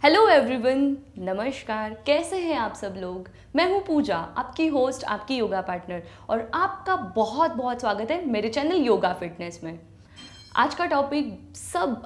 Hello everyone, नमस्कार। कैसे हैं आप सब लोग। मैं हूं पूजा, आपकी होस्ट, आपकी योगा पार्टनर, और आपका बहुत बहुत स्वागत है मेरे चैनल योगा फिटनेस में। आज का टॉपिक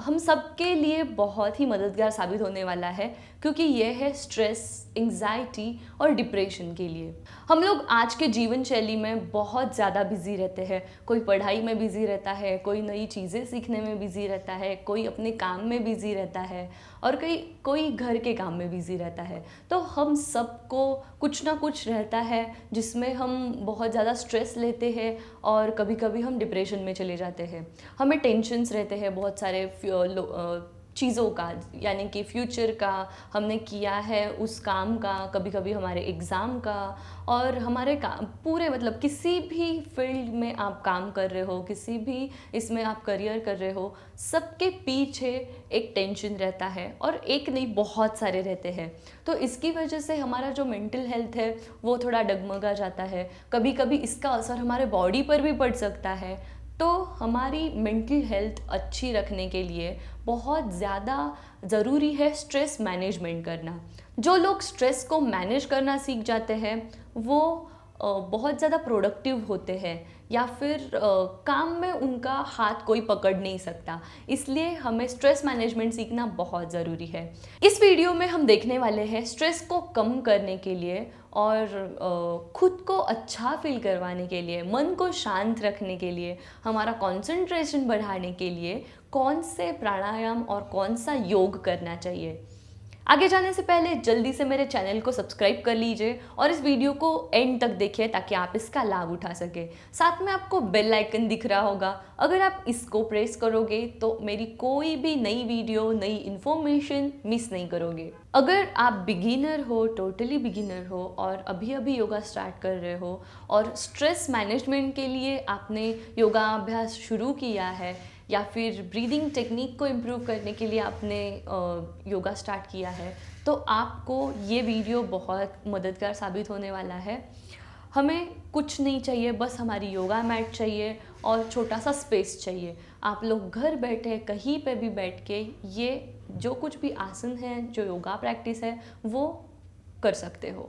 हम सब के लिए बहुत ही मददगार साबित होने वाला है, क्योंकि यह है स्ट्रेस, एंग्जाइटी और डिप्रेशन के लिए। हम लोग आज के जीवन शैली में बहुत ज़्यादा बिजी रहते हैं। कोई पढ़ाई में बिजी रहता है, कोई नई चीज़ें सीखने में बिजी रहता है, कोई अपने काम में बिजी रहता है, और कोई घर के काम में बिजी रहता है। तो हम सबको कुछ ना कुछ रहता है जिसमें हम बहुत ज़्यादा स्ट्रेस लेते हैं, और कभी कभी हम डिप्रेशन में चले जाते हैं। हमें टेंशन्स रहते हैं बहुत सारे चीज़ों का, यानी कि फ्यूचर का, हमने किया है उस काम का, कभी कभी हमारे एग्ज़ाम का, और हमारे काम पूरे, मतलब किसी भी फील्ड में आप काम कर रहे हो, किसी भी इसमें आप करियर कर रहे हो, सबके पीछे एक टेंशन रहता है, और एक नहीं बहुत सारे रहते हैं। तो इसकी वजह से हमारा जो मेंटल हेल्थ है वो थोड़ा डगमगा जाता है। कभी कभी इसका असर हमारे बॉडी पर भी पड़ सकता है। तो हमारी मेंटल हेल्थ अच्छी रखने के लिए बहुत ज़्यादा ज़रूरी है स्ट्रेस मैनेजमेंट करना। जो लोग स्ट्रेस को मैनेज करना सीख जाते हैं वो बहुत ज़्यादा प्रोडक्टिव होते हैं, या फिर काम में उनका हाथ कोई पकड़ नहीं सकता। इसलिए हमें स्ट्रेस मैनेजमेंट सीखना बहुत ज़रूरी है। इस वीडियो में हम देखने वाले हैं स्ट्रेस को कम करने के लिए, और खुद को अच्छा फील करवाने के लिए, मन को शांत रखने के लिए, हमारा कंसंट्रेशन बढ़ाने के लिए कौन से प्राणायाम और कौन सा योग करना चाहिए। आगे जाने से पहले जल्दी से मेरे चैनल को सब्सक्राइब कर लीजिए, और इस वीडियो को एंड तक देखिए ताकि आप इसका लाभ उठा सके। साथ में आपको बेल आइकन दिख रहा होगा, अगर आप इसको प्रेस करोगे तो मेरी कोई भी नई वीडियो, नई इन्फॉर्मेशन मिस नहीं करोगे। अगर आप बिगिनर हो, टोटली बिगिनर हो, और अभी अभी योगा स्टार्ट कर रहे हो, और स्ट्रेस मैनेजमेंट के लिए आपने योगा अभ्यास शुरू किया है, या फिर ब्रीदिंग टेक्निक को इम्प्रूव करने के लिए आपने योगा स्टार्ट किया है, तो आपको ये वीडियो बहुत मददगार साबित होने वाला है। हमें कुछ नहीं चाहिए, बस हमारी योगा मैट चाहिए और छोटा सा स्पेस चाहिए। आप लोग घर बैठे कहीं पे भी बैठ के ये जो कुछ भी आसन है, जो योगा प्रैक्टिस है, वो कर सकते हो।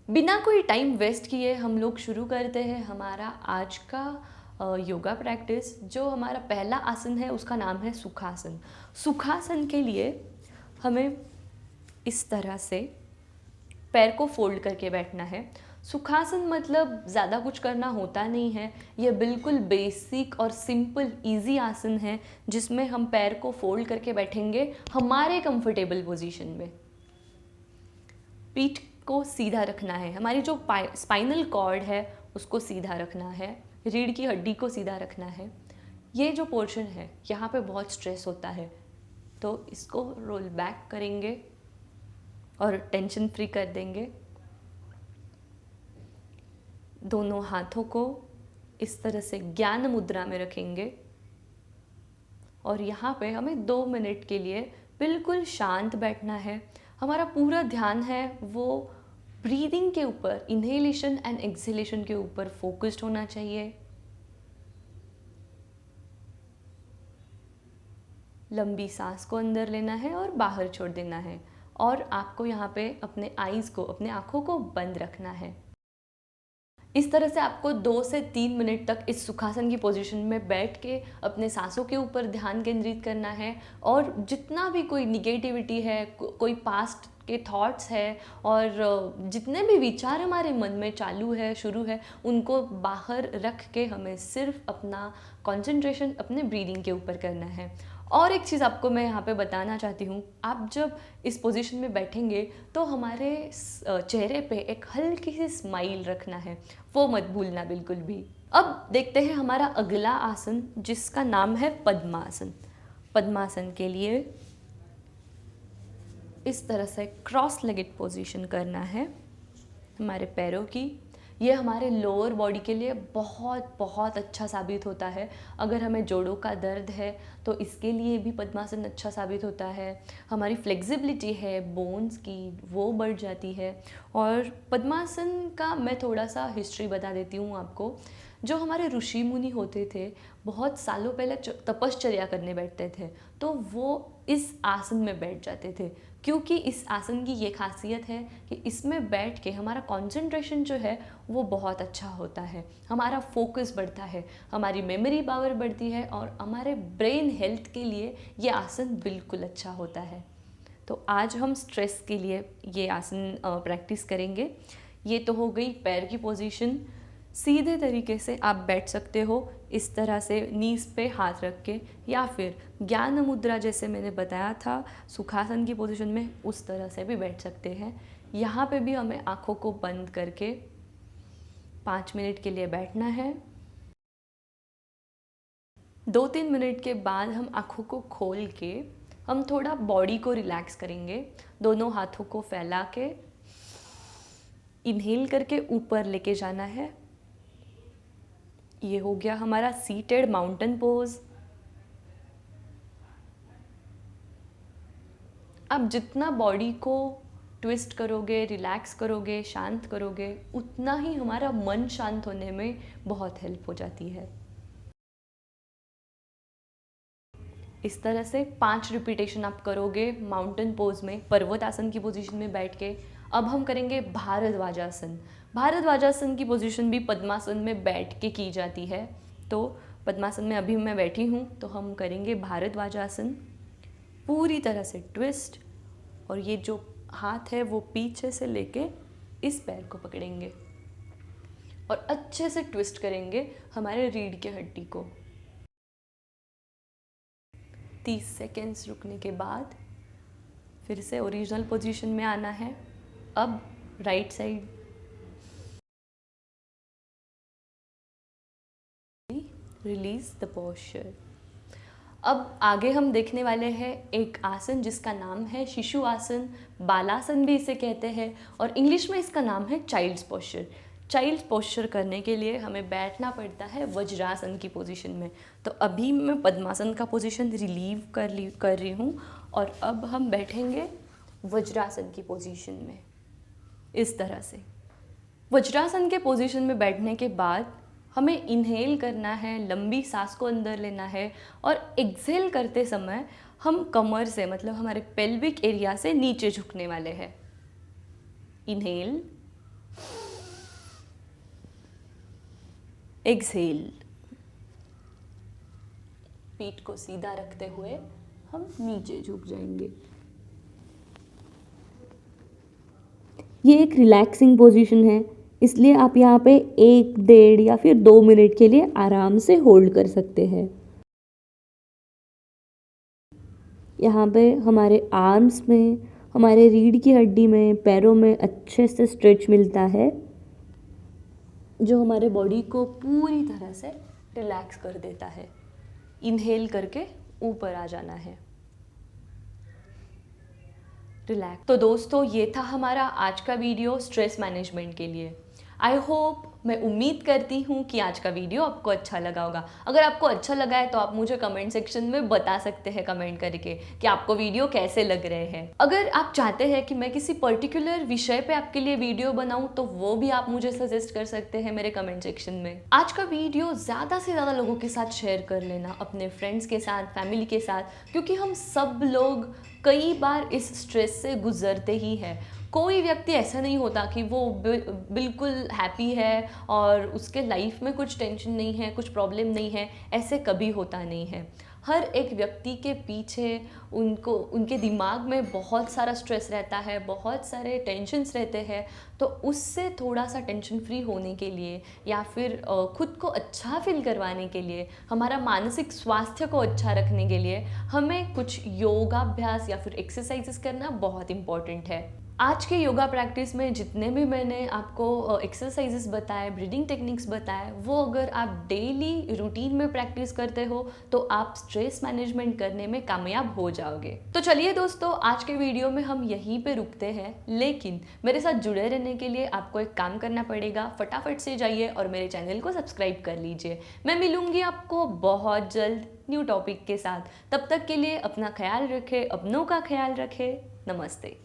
बिना कोई टाइम वेस्ट किए हम लोग शुरू करते हैं हमारा आज का योगा प्रैक्टिस। जो हमारा पहला आसन है उसका नाम है सुखासन। सुखासन के लिए हमें इस तरह से पैर को फोल्ड करके बैठना है। सुखासन मतलब ज़्यादा कुछ करना होता नहीं है, ये बिल्कुल बेसिक और सिंपल इजी आसन है, जिसमें हम पैर को फोल्ड करके बैठेंगे हमारे कंफर्टेबल पोजीशन में। पीठ को सीधा रखना है, हमारी जो स्पाइनल कॉर्ड है उसको सीधा रखना है, रीढ़ की हड्डी को सीधा रखना है। ये जो पोर्शन है यहाँ पे बहुत स्ट्रेस होता है, तो इसको रोल बैक करेंगे और टेंशन फ्री कर देंगे। दोनों हाथों को इस तरह से ज्ञान मुद्रा में रखेंगे, और यहाँ पे हमें 2 मिनट के लिए बिल्कुल शांत बैठना है। हमारा पूरा ध्यान है वो ब्रीदिंग के ऊपर, इनहेलेशन एंड एक्सहेलेशन के ऊपर फोकस्ड होना चाहिए। लंबी सांस को अंदर लेना है और बाहर छोड़ देना है, और आपको यहाँ पे अपने आईज को, अपने आँखों को बंद रखना है। इस तरह से आपको 2 से 3 मिनट तक इस सुखासन की पोजीशन में बैठ के अपने सांसों के ऊपर ध्यान केंद्रित करना है, और जितना भी कोई निगेटिविटी है, कोई पास्ट के थॉट्स है, और जितने भी विचार हमारे मन में चालू है, शुरू है, उनको बाहर रख के हमें सिर्फ अपना कंसंट्रेशन अपने ब्रीदिंग के ऊपर करना है। और एक चीज़ आपको मैं यहाँ पे बताना चाहती हूँ, आप जब इस पोजीशन में बैठेंगे तो हमारे चेहरे पे एक हल्की सी स्माइल रखना है, वो मत भूलना बिल्कुल भी। अब देखते हैं हमारा अगला आसन, जिसका नाम है पद्मासन। पद्मासन के लिए इस तरह से क्रॉस लेगेड पोजीशन करना है हमारे पैरों की। ये हमारे लोअर बॉडी के लिए बहुत बहुत अच्छा साबित होता है। अगर हमें जोड़ों का दर्द है तो इसके लिए भी पद्मासन अच्छा साबित होता है। हमारी फ्लेक्सिबिलिटी है बोन्स की, वो बढ़ जाती है। और पद्मासन का मैं थोड़ा सा हिस्ट्री बता देती हूँ आपको। जो हमारे ऋषि मुनि होते थे, बहुत सालों पहले तपश्चर्या करने बैठते थे, तो वो इस आसन में बैठ जाते थे, क्योंकि इस आसन की ये खासियत है कि इसमें बैठ के हमारा कंसंट्रेशन जो है वो बहुत अच्छा होता है, हमारा फोकस बढ़ता है, हमारी मेमोरी पावर बढ़ती है और हमारे ब्रेन हेल्थ के लिए ये आसन बिल्कुल अच्छा होता है। तो आज हम स्ट्रेस के लिए ये आसन प्रैक्टिस करेंगे। ये तो हो गई पैर की पोजीशन। सीधे तरीके से आप बैठ सकते हो इस तरह से नीज पे हाथ रख के, या फिर ज्ञान मुद्रा जैसे मैंने बताया था सुखासन की पोजीशन में, उस तरह से भी बैठ सकते हैं। यहाँ पे भी हमें आँखों को बंद करके 5 मिनट के लिए बैठना है। 2-3 मिनट के बाद हम आँखों को खोल के हम थोड़ा बॉडी को रिलैक्स करेंगे। दोनों हाथों को फैला के इनहेल करके ऊपर लेके जाना है। ये हो गया हमारा सीटेड माउंटेन पोज। आप जितना बॉडी को ट्विस्ट करोगे, रिलैक्स करोगे, शांत करोगे, उतना ही हमारा मन शांत होने में बहुत हेल्प हो जाती है। इस तरह से 5 रिपीटेशन आप करोगे माउंटेन पोज में, पर्वत आसन की पोजीशन में बैठ के। अब हम करेंगे भारद्वाजासन। भारद्वाजासन की पोजीशन भी पद्मासन में बैठ के की जाती है। तो पद्मासन में अभी मैं बैठी हूँ, तो हम करेंगे भारद्वाजासन। पूरी तरह से ट्विस्ट, और ये जो हाथ है वो पीछे से लेके इस पैर को पकड़ेंगे और अच्छे से ट्विस्ट करेंगे हमारे रीढ़ की हड्डी को। 30 सेकेंड्स रुकने के बाद फिर से ओरिजिनल पोजीशन में आना है। अब right side release the posture. अब आगे हम देखने वाले हैं एक आसन जिसका नाम है शिशु आसन, बालासन भी इसे कहते हैं, और इंग्लिश में इसका नाम है चाइल्ड्स पोस्चर। चाइल्ड पोस्चर करने के लिए हमें बैठना पड़ता है वज्रासन की पोजीशन में। तो अभी मैं पद्मासन का पोजीशन रिलीव कर रही हूँ, और अब हम बैठेंगे वज्रासन की पोजीशन में इस तरह से। वज्रासन के पोजीशन में बैठने के बाद हमें इनहेल करना है, लंबी सांस को अंदर लेना है, और एक्सहेल करते समय हम कमर से, मतलब हमारे पेल्विक एरिया से नीचे झुकने वाले हैं। Inhale, exhale. पीठ को सीधा रखते हुए हम नीचे झुक जाएंगे। ये एक रिलैक्सिंग पोजीशन है, इसलिए आप यहाँ पे 1, 1.5 या फिर 2 मिनट के लिए आराम से होल्ड कर सकते हैं। यहाँ पे हमारे आर्म्स में, हमारे रीढ़ की हड्डी में, पैरों में अच्छे से स्ट्रेच मिलता है, जो हमारे बॉडी को पूरी तरह से रिलैक्स कर देता है। इनहेल करके ऊपर आ जाना है, रिलैक्स। तो दोस्तों, ये था हमारा आज का वीडियो स्ट्रेस मैनेजमेंट के लिए। आई होप, मैं उम्मीद करती हूँ कि आज का वीडियो आपको अच्छा लगा होगा। अगर आपको अच्छा लगा है तो आप मुझे कमेंट सेक्शन में बता सकते हैं कमेंट करके कि आपको वीडियो कैसे लग रहे हैं। अगर आप चाहते हैं कि मैं किसी पर्टिकुलर विषय पे आपके लिए वीडियो बनाऊं, तो वो भी आप मुझे सजेस्ट कर सकते हैं मेरे कमेंट सेक्शन में। आज का वीडियो ज़्यादा से ज़्यादा लोगों के साथ शेयर कर लेना, अपने फ्रेंड्स के साथ, फैमिली के साथ, क्योंकि हम सब लोग कई बार इस स्ट्रेस से गुजरते ही हैं। कोई व्यक्ति ऐसा नहीं होता कि वो बिल्कुल हैप्पी है और उसके लाइफ में कुछ टेंशन नहीं है, कुछ प्रॉब्लम नहीं है, ऐसे कभी होता नहीं है। हर एक व्यक्ति के पीछे उनके दिमाग में बहुत सारा स्ट्रेस रहता है, बहुत सारे टेंशन्स रहते हैं। तो उससे थोड़ा सा टेंशन फ्री होने के लिए, या फिर खुद को अच्छा फील करवाने के लिए, हमारा मानसिक स्वास्थ्य को अच्छा रखने के लिए हमें कुछ योगाभ्यास या फिर एक्सरसाइजेस करना बहुत इम्पॉर्टेंट है। आज के योगा प्रैक्टिस में जितने भी मैंने आपको एक्सरसाइजेस बताए, ब्रीदिंग टेक्निक्स बताए, वो अगर आप डेली रूटीन में प्रैक्टिस करते हो तो आप स्ट्रेस मैनेजमेंट करने में कामयाब हो जाओगे। तो चलिए दोस्तों, आज के वीडियो में हम यहीं पे रुकते हैं, लेकिन मेरे साथ जुड़े रहने के लिए आपको एक काम करना पड़ेगा। फटाफट से जाइए और मेरे चैनल को सब्सक्राइब कर लीजिए। मैं मिलूंगी आपको बहुत जल्द न्यू टॉपिक के साथ। तब तक के लिए अपना ख्याल रखें, अपनों का ख्याल रखें। नमस्ते।